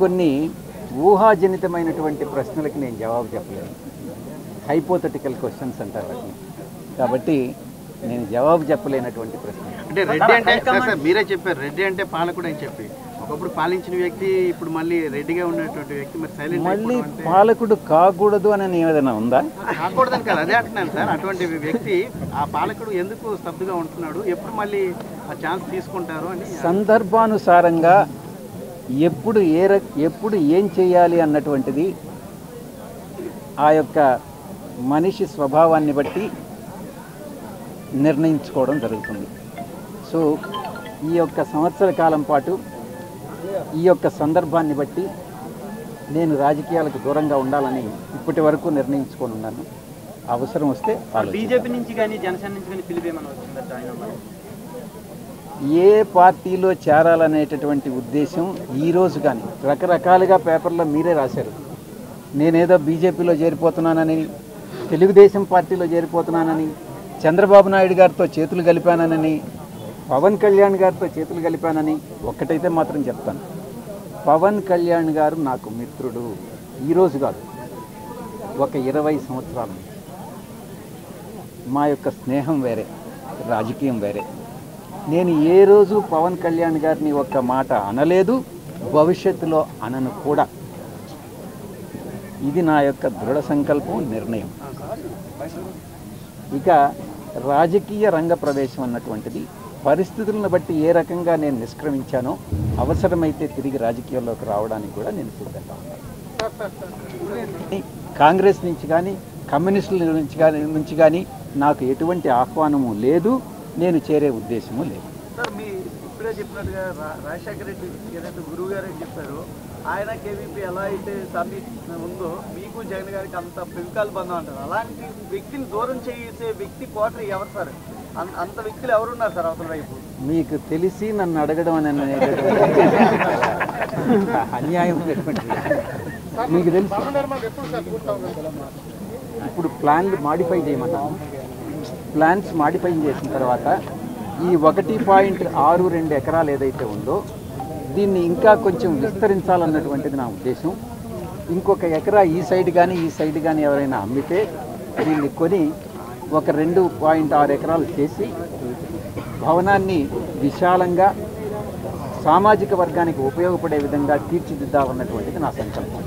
కొన్ని ఊహాజనితమైనటువంటి ప్రశ్నలకి నేను జవాబు చెప్పలేను. హైపోథెటికల్ క్వశ్చన్స్ అంటారు వాటిని. కాబట్టి నేను జవాబు చెప్పలేనటువంటి ప్రశ్న. అంటే రెడ్డి అంటే సార్ మీరే చెప్పారు, రెడ్డి అంటే పాలకుడు అని చెప్పి. ఒకప్పుడు పాలించిన వ్యక్తి ఇప్పుడు మళ్ళీ రెడ్డిగా ఉన్నటువంటి వ్యక్తి మరి సైలెంట్ మళ్ళీ పాలకుడు కాకూడదు అని ఏదైనా ఉందా? కాకూడదని కాదు, అదే అంటున్నాను సార్. అటువంటి వ్యక్తి ఆ పాలకుడు ఎందుకు స్తబ్దుగా ఉంటున్నాడు, ఎప్పుడు మళ్ళీ ఆ ఛాన్స్ తీసుకుంటారు అని. సందర్భానుసారంగా ఎప్పుడు ఏం చేయాలి అన్నటువంటిది ఆ యొక్క మనిషి స్వభావాన్ని బట్టి నిర్ణయించుకోవడం జరుగుతుంది. సో ఈ యొక్క సంవత్సర కాలం పాటు ఈ యొక్క సందర్భాన్ని బట్టి నేను రాజకీయాలకు దూరంగా ఉండాలని ఇప్పటి వరకు నిర్ణయించుకొని ఉన్నాను. అవసరం వస్తే బీజేపీ నుంచి కానీ జనసేన నుంచి కానీ పిలిపేమని వచ్చిందా జాయిన్ అవ్వాలి? ఏ పార్టీలో చేరాలనేటటువంటి ఉద్దేశం ఈరోజు కానీ రకరకాలుగా పేపర్లో మీరే రాశారు. నేనేదో బీజేపీలో చేరిపోతున్నానని, తెలుగుదేశం పార్టీలో చేరిపోతున్నానని, చంద్రబాబు నాయుడు గారితో చేతులు కలిపానని, పవన్ కళ్యాణ్ గారితో చేతులు కలిపానని. ఒక్కటైతే మాత్రం చెప్తాను, పవన్ కళ్యాణ్ గారు నాకు మిత్రుడు. ఈరోజు కాదు, ఒక 20 సంవత్సరాలు మా యొక్క స్నేహం వేరే, రాజకీయం వేరే. నేను ఏ రోజు పవన్ కళ్యాణ్ గారిని ఒక్క మాట అనలేదు, భవిష్యత్తులో అనను కూడా. ఇది నా యొక్క దృఢ సంకల్పం, నిర్ణయం. ఇక రాజకీయ రంగ ప్రవేశం అన్నటువంటిది పరిస్థితులను బట్టి ఏ రకంగా నేను నిష్క్రమించానో అవసరమైతే తిరిగి రాజకీయాల్లోకి రావడానికి కూడా నేను సిద్ధంగా ఉన్నాను. కాంగ్రెస్ నుంచి కానీ కమ్యూనిస్టుల నుంచి కానీ నాకు ఎటువంటి ఆహ్వానము లేదు, నేను చేరే ఉద్దేశము లేదు. సార్ మీ ఇప్పుడే చెప్పినట్టుగా రాజశేఖర రెడ్డి ఏదైతే గురువు గారు చెప్పారు, ఆయన కేవీపీ ఎలా అయితే సమ్మిట్ ఉందో మీకు జగన్ గారికి అంత పెవికాల బంధం అంటారు. అలాంటి వ్యక్తిని దూరం చేసే వ్యక్తి కోటరీ ఎవరు సార్? అంత వ్యక్తులు ఎవరున్నారు సార్ అవతల వైపు? మీకు తెలిసి నన్ను అడగడం అనేది అన్యాయం. మీకు తెలుసు, ఇప్పుడు ప్లాన్లు మాడిఫై చేయమన్నాను. ప్లాన్స్ మాడిఫై చేసిన తర్వాత ఈ 1.62 ఎకరాలు ఏదైతే ఉందో దీన్ని ఇంకా కొంచెం విస్తరించాలన్నటువంటిది నా ఉద్దేశం. ఇంకొక ఎకరా ఈ సైడ్ కానీ ఎవరైనా అమ్మితే దీన్ని కొని ఒక 2.6 ఎకరాలు చేసి భవనాన్ని విశాలంగా సామాజిక వర్గానికి ఉపయోగపడే విధంగా తీర్చిదిద్దామన్నటువంటిది నా సంకల్పం.